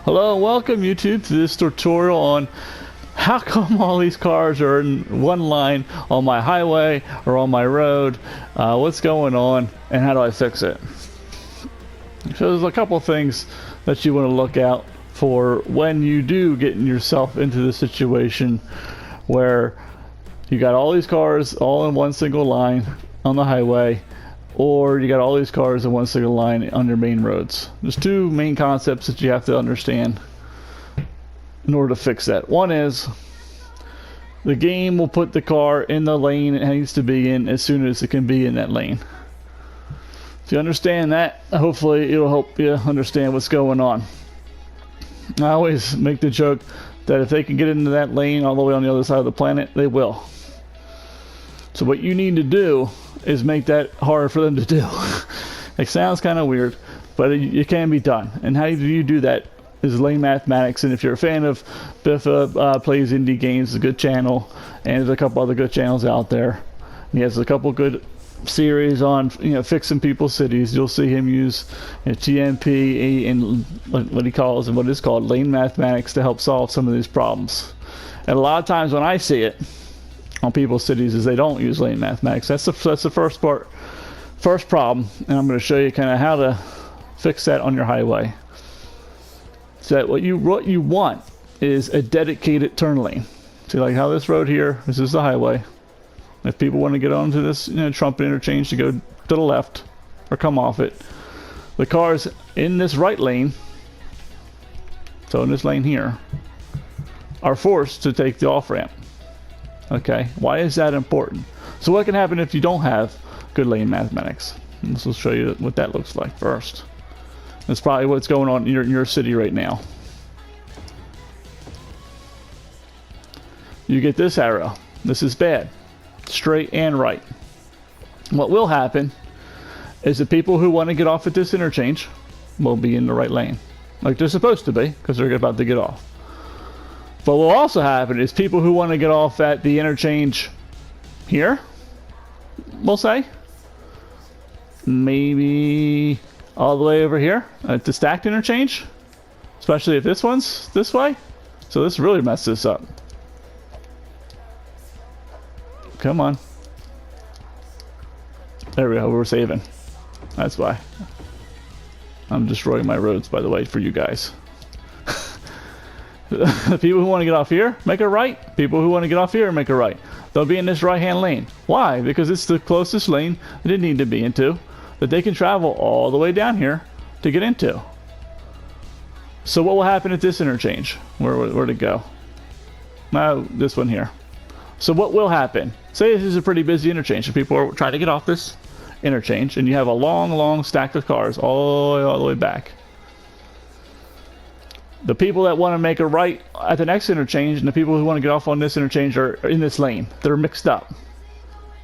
Hello and welcome YouTube to this tutorial on how come all these cars are in one line on my highway or on my road, what's going on, and how do I fix it. So there's a couple things that you want to look out for when you do get yourself into the situation where you got all these cars all in one single line on the highway, or you got all these cars in one single line on your main roads. There's two main concepts that you have to understand in order to fix that. One is the game will put the car in the lane it needs to be in as soon as it can be in that lane. If you understand that, hopefully it'll help you understand what's going on. I always make the joke that if they can get into that lane all the way on the other side of the planet, they will. So what you need to do is make that hard for them to do. It sounds kind of weird, but it can be done. And how do you do that is lane mathematics. And if you're a fan of Biffa plays indie games, it's a good channel, and there's a couple other good channels out there. And he has a couple good series on fixing people's cities. You'll see him use TMP and what he calls and what is called lane mathematics to help solve some of these problems. And a lot of times when I see it on people's cities is they don't use lane mathematics. That's the first problem, and I'm going to show you kind of how to fix that on your highway. So that what you want is a dedicated turn lane. See, like how this road here, this is the highway. If people want to get onto this Trump interchange to go to the left or come off it, the cars in this right lane, so in this lane here, are forced to take the off ramp. Okay, why is that important? So what can happen if you don't have good lane mathematics? This will show you what that looks like first. That's probably what's going on in your city right now. You get this arrow. This is bad. Straight and right. What will happen is the people who want to get off at this interchange will be in the right lane. Like they're supposed to be, because they're about to get off. But what will also happen is people who want to get off at the interchange here, we'll say, maybe all the way over here at the stacked interchange, especially if this one's this way. So this really messed this up. Come on. There we go, we're saving. That's why. I'm destroying my roads, by the way, for you guys. The people who want to get off here, make a right. People who want to get off here, make a right. They'll be in this right-hand lane. Why? Because it's the closest lane they need to be into that they can travel all the way down here to get into. So what will happen at this interchange? Where'd it go? No, this one here. So what will happen? Say this is a pretty busy interchange and people are trying to get off this interchange and you have a long stack of cars all the way back. The people that want to make a right at the next interchange and the people who want to get off on this interchange are in this lane. They're mixed up.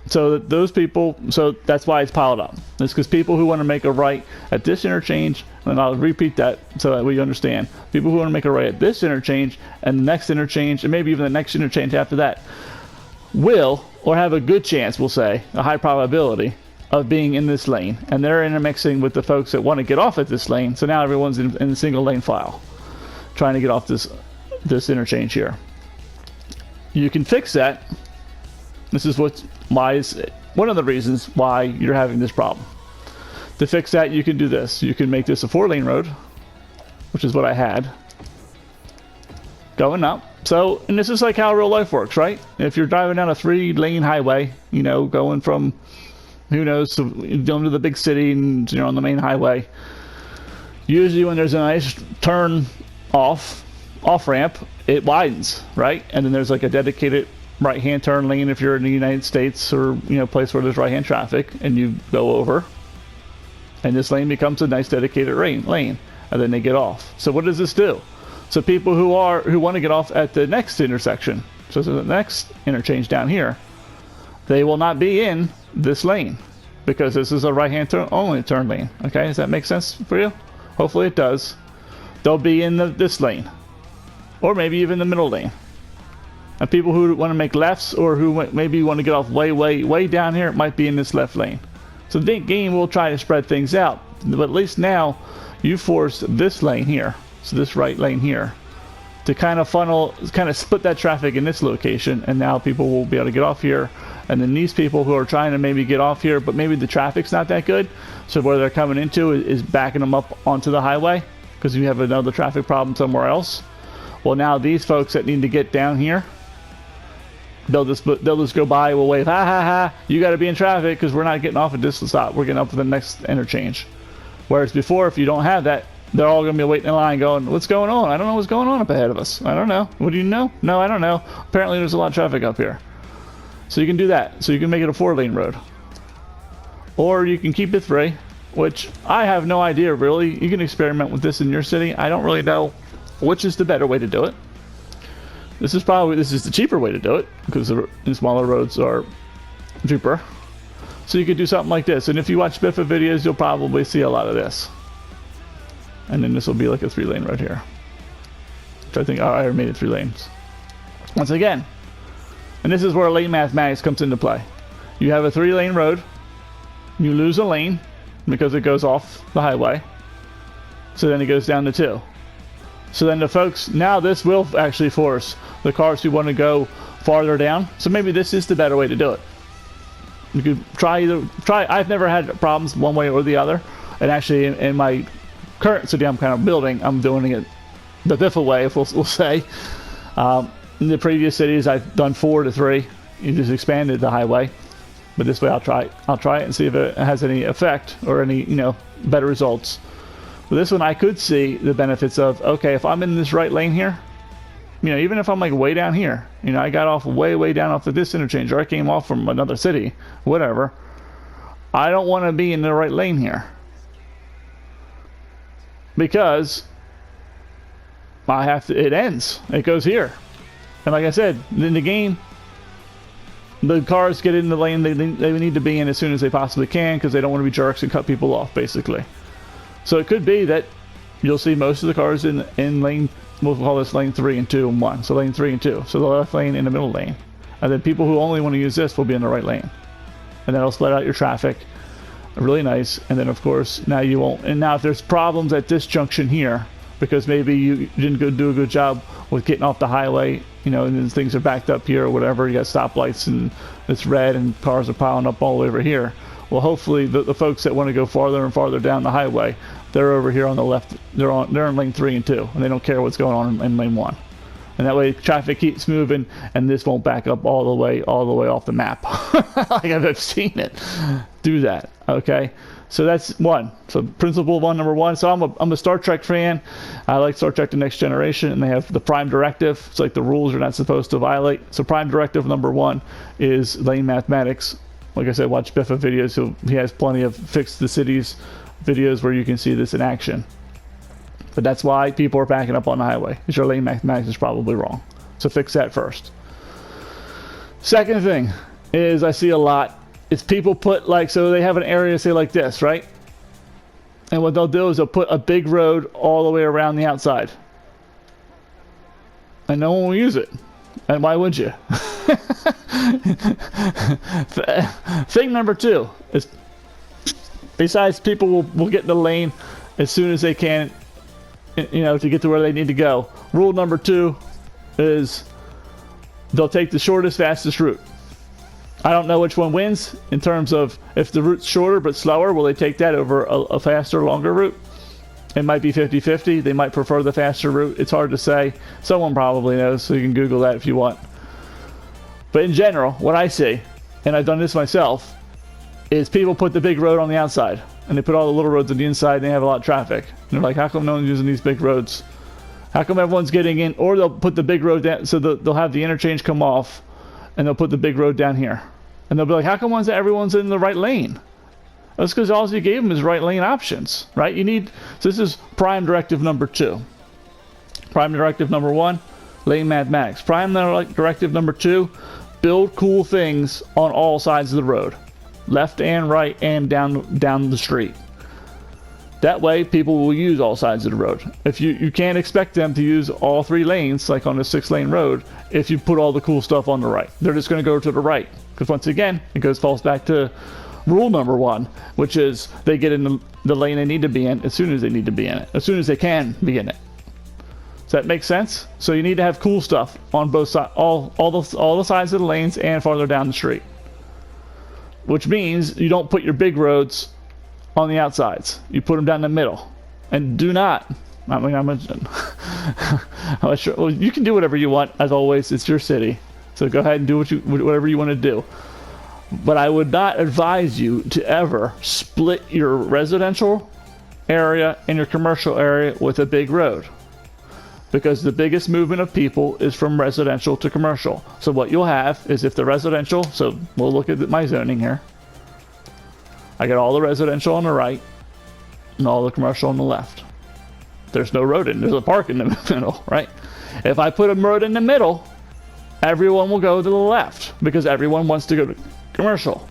So those people, so that's why it's piled up. It's because people who want to make a right at this interchange, and I'll repeat that so that we understand. People who want to make a right at this interchange and the next interchange, and maybe even the next interchange after that, will, or have a good chance, we'll say, a high probability of being in this lane. And they're intermixing with the folks that want to get off at this lane. So now everyone's in a single lane file, trying to get off this interchange here. You can fix that. This is one of the reasons why you're having this problem. To fix that, you can do this. You can make this a 4-lane road, which is what I had, going up. So, and this is like how real life works, right? If you're driving down a 3-lane highway, going from, who knows, going to the big city and you're on the main highway, usually when there's a nice turn off ramp, it widens, right? And then there's like a dedicated right-hand turn lane if you're in the United States or place where there's right-hand traffic, and you go over, and this lane becomes a nice dedicated lane, and then they get off. So what does this do? So people who want to get off at the next intersection, so the next interchange down here, they will not be in this lane because this is a right-hand only turn lane. Okay, does that make sense for you? Hopefully it does. They'll be in this lane, or maybe even the middle lane. And people who want to make lefts or who maybe want to get off way down here might be in this left lane. So the game will try to spread things out, but at least now you force this lane here so this right lane here, to kind of split that traffic in this location, and now people will be able to get off here. And then these people who are trying to maybe get off here, but maybe the traffic's not that good, so where they're coming into is backing them up onto the highway because you have another traffic problem somewhere else. Well, now these folks that need to get down here, they'll just go by, will wave, ha ha ha, you got to be in traffic because we're not getting off at this stop, we're getting up for the next interchange. Whereas before, if you don't have that, they're all going to be waiting in line going, what's going on? I don't know what's going on up ahead of us. I don't know. What do you know? No, I don't know. Apparently there's a lot of traffic up here. So you can do that. So you can make it a 4-lane road. Or you can keep it 3, which I have no idea really. You can experiment with this in your city. I don't really know which is the better way to do it. This is the cheaper way to do it because the smaller roads are cheaper. So you could do something like this. And if you watch Biffa videos, you'll probably see a lot of this. And then this will be like a 3-lane road here. Which I think I made it 3 lanes. Once again, and this is where lane mathematics comes into play. You have a 3-lane road. You lose a lane because it goes off the highway. So then it goes down to 2. So then the folks, now this will actually force the cars who want to go farther down. So maybe this is the better way to do it. You could try. I've never had problems one way or the other. And actually in my current city I'm kind of building, I'm doing it the Biffa way, if we'll say. In the previous cities I've done 4 to 3. You just expanded the highway. But this way I'll try it and see if it has any effect or any, better results. But this one I could see the benefits of, okay, if I'm in this right lane here, even if I'm like way down here, I got off way down off of this interchange, or I came off from another city, whatever, I don't want to be in the right lane here. Because it ends. It goes here. And like I said, in the game, the cars get in the lane they need to be in as soon as they possibly can because they don't want to be jerks and cut people off, basically. So it could be that you'll see most of the cars in lane, we'll call this lane 3 and 2 and 1. So lane 3 and 2. So the left lane in the middle lane. And then people who only want to use this will be in the right lane. And that'll split out your traffic. Really nice. And then of course now you won't. And now if there's problems at this junction here, because maybe you didn't do a good job with getting off the highway, and then things are backed up here or whatever, you got stoplights and it's red and cars are piling up all over here. Well, hopefully the folks that want to go farther and farther down the highway, they're over here on the left. They're in lane 3 and 2, and they don't care what's going on in lane 1. And that way traffic keeps moving, and this won't back up all the way off the map. Like I've seen it do that. Okay, so that's 1. So principle 1, number 1. So I'm a Star Trek fan. I like Star Trek: The Next Generation, and they have the Prime Directive. It's like the rules you're not supposed to violate. So Prime Directive number 1 is lane mathematics. Like I said, watch Biffa videos. So he has plenty of Fix the Cities videos where you can see this in action. But that's why people are backing up on the highway, because your lane mathematics is probably wrong. So fix that first. Second thing is I see a lot. It's people put so they have an area, say like this, right? And what they'll do is they'll put a big road all the way around the outside. And no one will use it. And why would you? Thing number 2 is, besides people will get in the lane as soon as they can, to get to where they need to go. Rule number 2 is they'll take the shortest, fastest route. I don't know which one wins in terms of if the route's shorter but slower, will they take that over a faster, longer route? It might be 50-50. They might prefer the faster route. It's hard to say. Someone probably knows, so you can Google that if you want. But in general, what I see, and I've done this myself, is people put the big road on the outside, and they put all the little roads on the inside, and they have a lot of traffic. And they're like, how come no one's using these big roads? How come everyone's getting in? Or they'll put the big road down, so they'll have the interchange come off, and they'll put the big road down here. And they'll be like, how come everyone's in the right lane? That's because all you gave them is right lane options, right? So this is Prime Directive number 2. Prime Directive number 1, lane mathematics. Prime Directive number 2, build cool things on all sides of the road. Left and right and down the street. That way people will use all sides of the road. If you can't expect them to use all 3 lanes, like on a 6-lane road, if you put all the cool stuff on the right. They're just going to go to the right. Because once again, falls back to rule number 1, which is they get in the lane they need to be in as soon as they need to be in it. As soon as they can be in it. Does that make sense? So you need to have cool stuff on both sides, all the sides of the lanes and farther down the street. Which means you don't put your big roads on the outsides. You put them down the middle. And do not, I mean, I'm not sure. Well, you can do whatever you want, as always. It's your city. So go ahead and do whatever you want to do. But I would not advise you to ever split your residential area and your commercial area with a big road. Because the biggest movement of people is from residential to commercial. So what you'll have is if the residential, so we'll look at my zoning here. I got all the residential on the right and all the commercial on the left. There's no road in, there's a park in the middle, right? If I put a road in the middle, everyone will go to the left because everyone wants to go to commercial.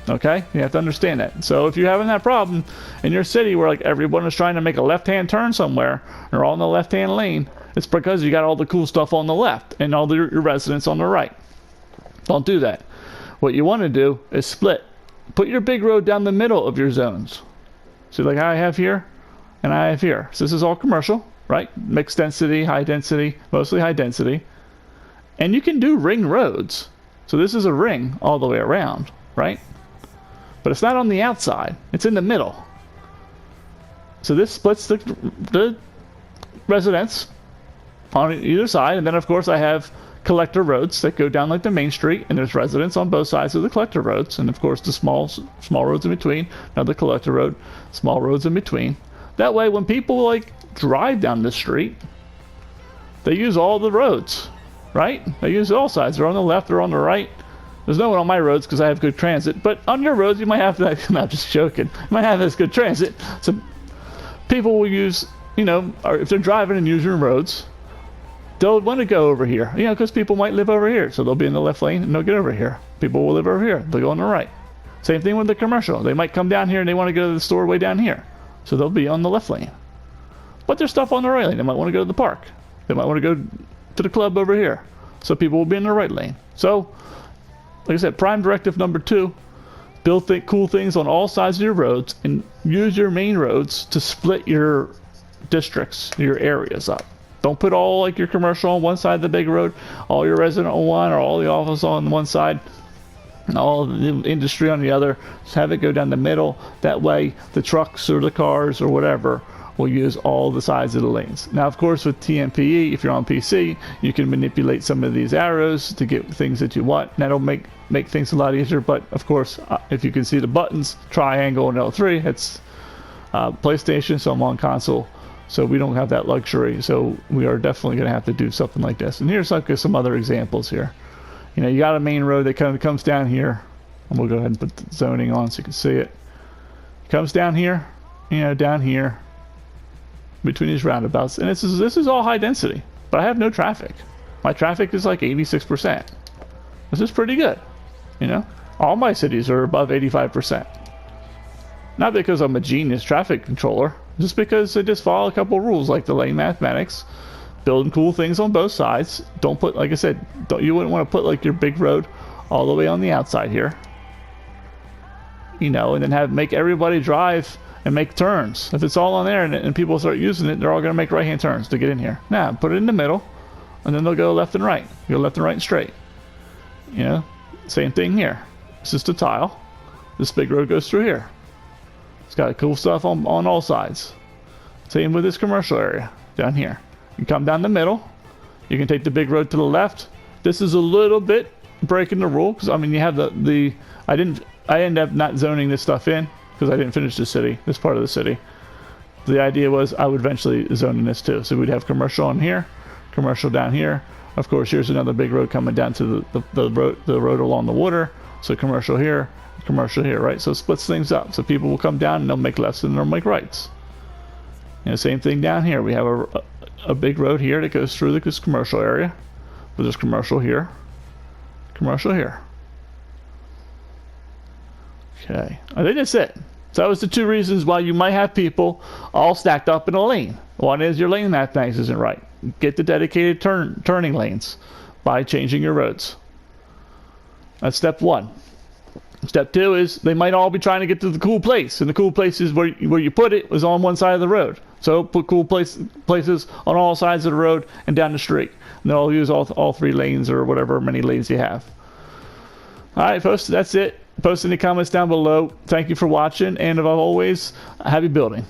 Okay, you have to understand that. So if you're having that problem in your city where like everyone is trying to make a left-hand turn somewhere, they're all in the left-hand lane, it's because you got all the cool stuff on the left and all your residents on the right. Don't do that. What you want to do is split. Put your big road down the middle of your zones. So like I have here and I have here. So this is all commercial, right? Mixed density, high density, mostly high density. And you can do ring roads. So this is a ring all the way around, right? But it's not on the outside. It's in the middle. So this splits the residents on either side. And then, of course, I have collector roads that go down like the main street. And there's residents on both sides of the collector roads. And, of course, the small roads in between. Another collector road. Small roads in between. That way, when people, like, drive down the street, they use all the roads. Right? They use all sides. They're on the left, they're on the right. There's no one on my roads because I have good transit. But on your roads, you might have to, I'm not just joking, you might have this good transit. So people will use, you know, or if they're driving and using roads, they'll want to go over here. You know, because people might live over here. So they'll be in the left lane and they'll get over here. People will live over here. They'll go on the right. Same thing with the commercial. They might come down here and they want to go to the store way down here. So they'll be on the left lane. But there's stuff on the right lane. They might want to go to the park. They might want to go to the club over here. So people will be in the right lane. So, like I said, prime directive number 2, build cool things on all sides of your roads and use your main roads to split your districts, your areas up. Don't put all like your commercial on one side of the big road, all your resident on one, or all the office on one side, and all the industry on the other. Just have it go down the middle. That way the trucks or the cars or whatever will use all the sides of the lanes. Now, of course, with TMPE, if you're on PC, you can manipulate some of these arrows to get things that you want. That'll make things a lot easier. But of course, if you can see the buttons, triangle and L3, it's PlayStation, so I'm on console, so we don't have that luxury. So we are definitely going to have to do something like this. And here's like some other examples here. You know, you got a main road that kind of comes down here, and we'll go ahead and put the zoning on so you can see it. It comes down here, you know, down here, between these roundabouts, and this is all high density, but I have no traffic. My traffic is like 86%. This is pretty good, you know. All my cities are above 85%. Not because I'm a genius traffic controller, just because I just follow a couple rules like the lane mathematics, building cool things on both sides. Don't put, like I said, you wouldn't want to put like your big road all the way on the outside here, you know, and then make everybody drive and make turns. If it's all on there and people start using it, they're all going to make right-hand turns to get in here. Now, put it in the middle, and then they'll go left and right. Go left and right and straight. You know, same thing here. This is the tile. This big road goes through here. It's got cool stuff on all sides. Same with this commercial area down here. You come down the middle. You can take the big road to the left. This is a little bit breaking the rule because I mean you have I ended up not zoning this stuff in because I didn't finish this part of the city. The idea was I would eventually zone in this too. So we'd have commercial on here, commercial down here. Of course, here's another big road coming down to the road along the water. So commercial here, right? So it splits things up. So people will come down and they'll make lefts and they'll make rights. You know, same thing down here. We have a big road here that goes through this commercial area. But there's commercial here, commercial here. Okay, I think that's it. So that was the 2 reasons why you might have people all stacked up in a lane. One is your lane mathematics isn't right. Get the dedicated turning lanes by changing your roads. That's step 1. Step 2 is they might all be trying to get to the cool place, and the cool place is where you put it was on one side of the road. So put cool places on all sides of the road and down the street. And then I'll use all 3 lanes or whatever many lanes you have. All right, folks, that's it. Post any comments down below. Thank you for watching, and as always, happy building.